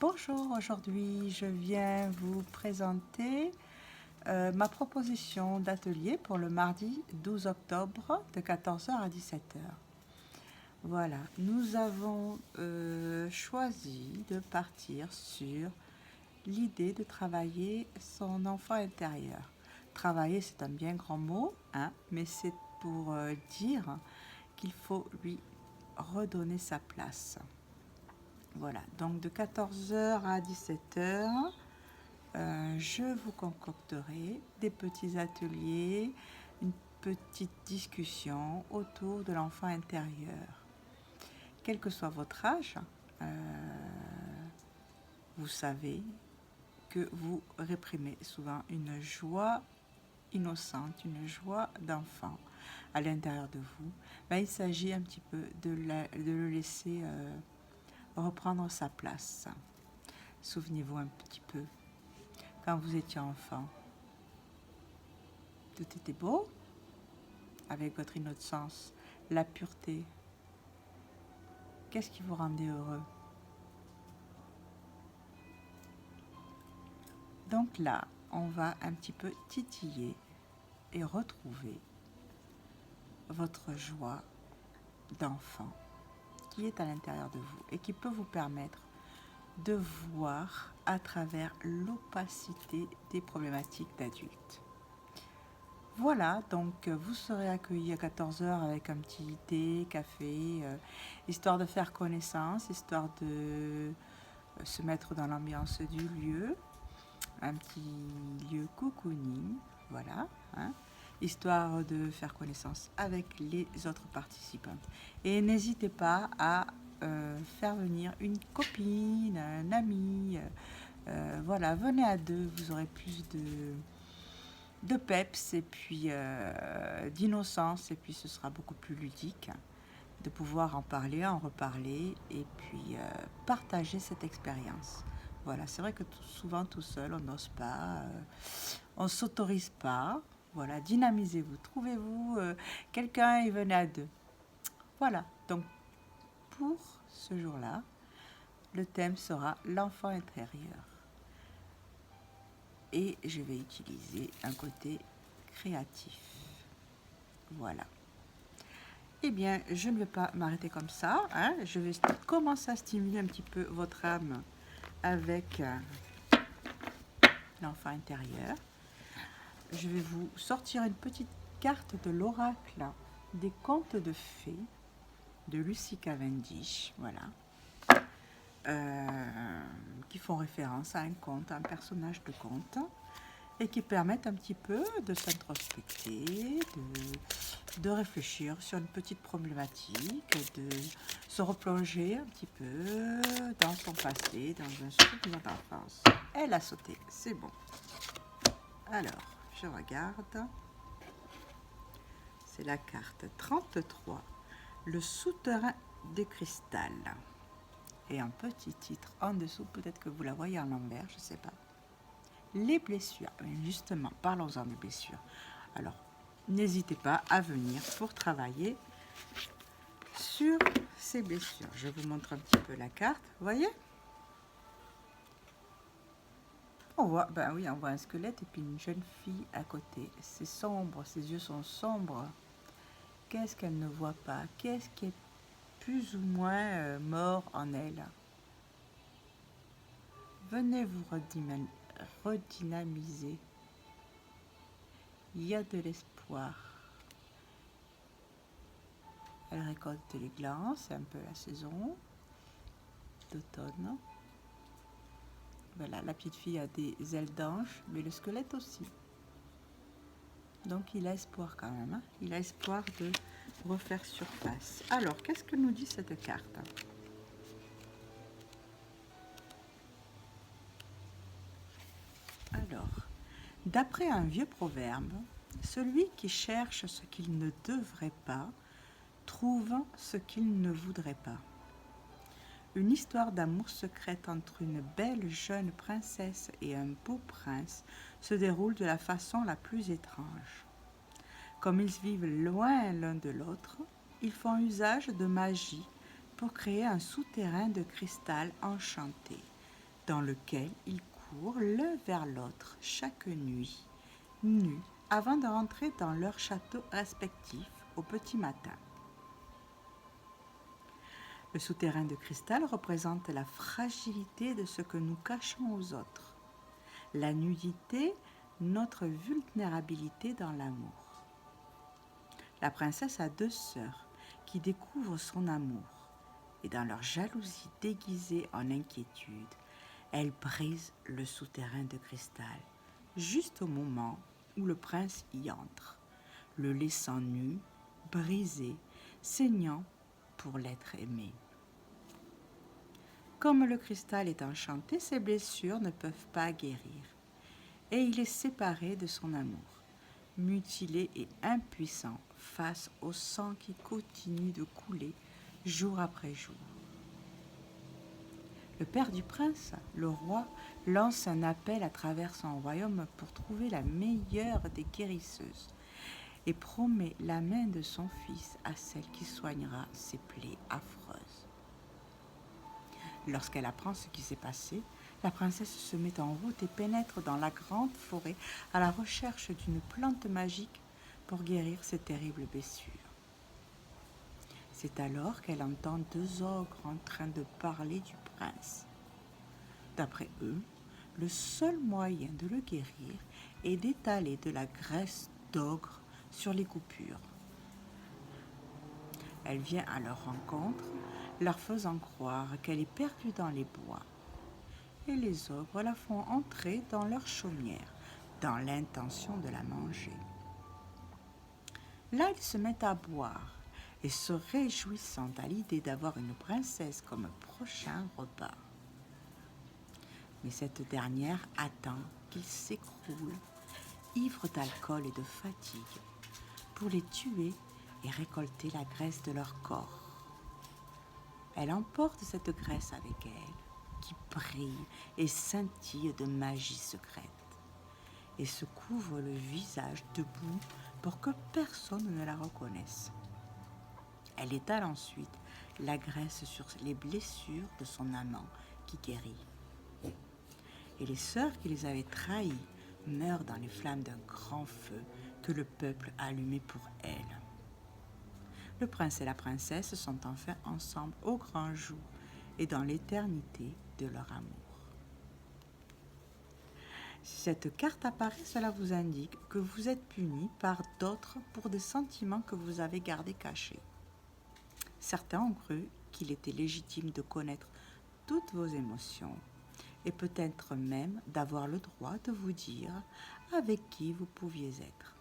Bonjour, aujourd'hui je viens vous présenter ma proposition d'atelier pour le mardi 12 octobre de 14 h à 17 h. Voilà, nous avons choisi de partir sur l'idée de travailler son enfant intérieur. Travailler, c'est un bien grand mot, hein, mais c'est pour dire qu'il faut lui redonner sa place. Voilà, donc de 14 h à 17 h, je vous concocterai des petits ateliers, une petite discussion autour de l'enfant intérieur. Quel que soit votre âge, vous savez que vous réprimez souvent une joie innocente, une joie d'enfant à l'intérieur de vous. Ben, il s'agit un petit peu de le laisser reprendre sa place. Souvenez-vous un petit peu, quand vous étiez enfant, tout était beau, avec votre innocence, la pureté. Qu'est-ce qui vous rendait heureux? Donc là, on va un petit peu titiller et retrouver votre joie d'enfant qui est à l'intérieur de vous et qui peut vous permettre de voir à travers l'opacité des problématiques d'adultes. Voilà, donc vous serez accueillis à 14 h avec un petit thé, café, histoire de faire connaissance, histoire de se mettre dans l'ambiance du lieu, un petit lieu cocooning, voilà, hein, histoire de faire connaissance avec les autres participantes. Et n'hésitez pas à faire venir une copine, un ami, voilà, venez à deux, vous aurez plus de peps et puis d'innocence, et puis ce sera beaucoup plus ludique de pouvoir en parler, en reparler et puis partager cette expérience. Voilà, c'est vrai que souvent tout seul, on n'ose pas, on ne s'autorise pas. Voilà, dynamisez-vous, trouvez-vous quelqu'un et venez à deux. Voilà, donc pour ce jour-là, le thème sera l'enfant intérieur. Et je vais utiliser un côté créatif. Voilà. Eh bien, je ne vais pas m'arrêter comme ça, hein. Je vais commencer à stimuler un petit peu votre âme avec l'enfant intérieur. Je vais vous sortir une petite carte de l'oracle des contes de fées de Lucy Cavendish, voilà, qui font référence à un conte, à un personnage de conte, et qui permettent un petit peu de s'introspecter, de réfléchir sur une petite problématique, de se replonger un petit peu dans son passé, dans un souvenir d'enfance. Elle a sauté, c'est bon. Alors, je regarde. C'est la carte 33, le souterrain de cristal. Et un petit titre en dessous, peut-être que vous la voyez en l'envers, je ne sais pas. Les blessures. Justement, parlons-en des blessures. Alors, n'hésitez pas à venir pour travailler sur ces blessures. Je vous montre un petit peu la carte. Vous voyez? On voit, ben oui, on voit un squelette et puis une jeune fille à côté. C'est sombre, ses yeux sont sombres. Qu'est-ce qu'elle ne voit pas? Qu'est-ce qui est plus ou moins mort en elle? Venez vous redynamiser. Il y a de l'espoir. Elle récolte les glands, c'est un peu la saison d'automne. Voilà, la petite fille a des ailes d'ange, mais le squelette aussi. Donc il a espoir quand même, hein. Il a espoir de refaire surface. Alors, qu'est-ce que nous dit cette carte? Alors, d'après un vieux proverbe, celui qui cherche ce qu'il ne devrait pas trouve ce qu'il ne voudrait pas. Une histoire d'amour secrète entre une belle jeune princesse et un beau prince se déroule de la façon la plus étrange. Comme ils vivent loin l'un de l'autre, ils font usage de magie pour créer un souterrain de cristal enchanté. dans lequel ils courent l'un vers l'autre chaque nuit, nus, avant de rentrer dans leurs châteaux respectifs au petit matin. Le souterrain de cristal représente la fragilité de ce que nous cachons aux autres, la nudité, notre vulnérabilité dans l'amour. La princesse a 2 sœurs qui découvrent son amour et dans leur jalousie déguisée en inquiétude, elles brisent le souterrain de cristal juste au moment où le prince y entre, le laissant nu, brisé, saignant pour l'être aimé. Comme le cristal est enchanté, ses blessures ne peuvent pas guérir, et il est séparé de son amour, mutilé et impuissant face au sang qui continue de couler jour après jour. Le père du prince, le roi, lance un appel à travers son royaume pour trouver la meilleure des guérisseuses et promet la main de son fils à celle qui soignera ses plaies affreuses. Lorsqu'elle apprend ce qui s'est passé, la princesse se met en route et pénètre dans la grande forêt à la recherche d'une plante magique pour guérir ses terribles blessures. C'est alors qu'elle entend 2 ogres en train de parler du prince. D'après eux, le seul moyen de le guérir est d'étaler de la graisse d'ogre sur les coupures. Elle vient à leur rencontre, leur faisant croire qu'elle est perdue dans les bois. Et les ogres la font entrer dans leur chaumière, dans l'intention de la manger. Là, ils se mettent à boire et se réjouissant à l'idée d'avoir une princesse comme prochain repas. Mais cette dernière attend qu'ils s'écroulent, ivres d'alcool et de fatigue, pour les tuer et récolter la graisse de leur corps. Elle emporte cette graisse avec elle, qui brille et scintille de magie secrète, et se couvre le visage de boue pour que personne ne la reconnaisse. Elle étale ensuite la graisse sur les blessures de son amant qui guérit. Et les sœurs qui les avaient trahies meurent dans les flammes d'un grand feu que le peuple a allumé pour elles. Le prince et la princesse sont enfin ensemble au grand jour et dans l'éternité de leur amour. Si cette carte apparaît, cela vous indique que vous êtes puni par d'autres pour des sentiments que vous avez gardés cachés. Certains ont cru qu'il était légitime de connaître toutes vos émotions et peut-être même d'avoir le droit de vous dire avec qui vous pouviez être.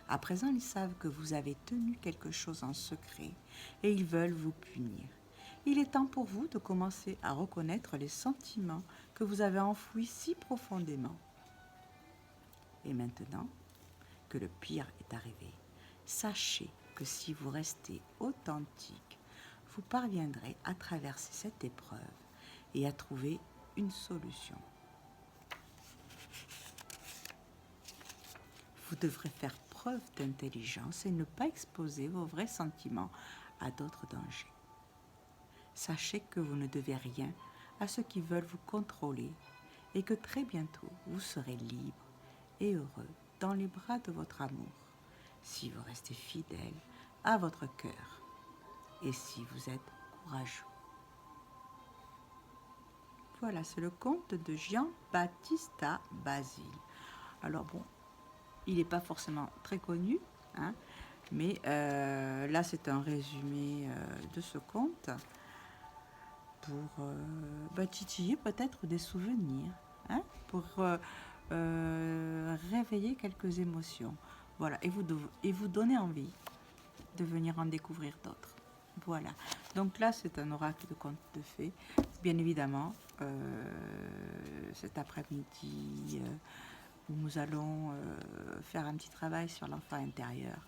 À présent, ils savent que vous avez tenu quelque chose en secret et ils veulent vous punir. Il est temps pour vous de commencer à reconnaître les sentiments que vous avez enfouis si profondément. Et maintenant que le pire est arrivé, sachez que si vous restez authentique, vous parviendrez à traverser cette épreuve et à trouver une solution. Vous devrez faire preuve d'intelligence et ne pas exposer vos vrais sentiments à d'autres dangers. Sachez que vous ne devez rien à ceux qui veulent vous contrôler et que très bientôt vous serez libre et heureux dans les bras de votre amour si vous restez fidèle à votre cœur et si vous êtes courageux. Voilà, c'est le conte de Giambattista Basile. Alors bon, il n'est pas forcément très connu, hein, mais là c'est un résumé de ce conte pour titiller peut-être des souvenirs, hein, pour réveiller quelques émotions. Voilà, et vous donner envie de venir en découvrir d'autres. Voilà, donc là c'est un oracle de contes de fées. Bien évidemment, cet après-midi où nous allons faire un petit travail sur l'enfant intérieur,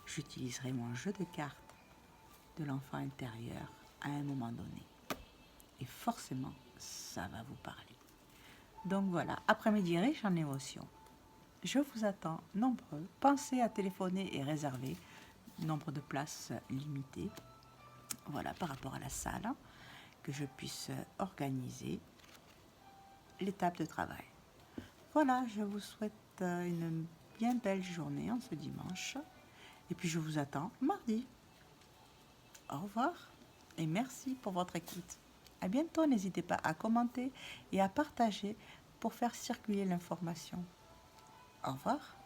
j'utiliserai mon jeu de cartes de l'enfant intérieur à un moment donné. Et forcément, ça va vous parler. Donc voilà, après-midi riche en émotions. Je vous attends nombreux. Pensez à téléphoner et réserver. Nombre de places limitées. Voilà, par rapport à la salle. que je puisse organiser l'étape de travail. Voilà, je vous souhaite une bien belle journée en ce dimanche. Et puis je vous attends mardi. Au revoir et merci pour votre écoute. À bientôt, n'hésitez pas à commenter et à partager pour faire circuler l'information. Au revoir.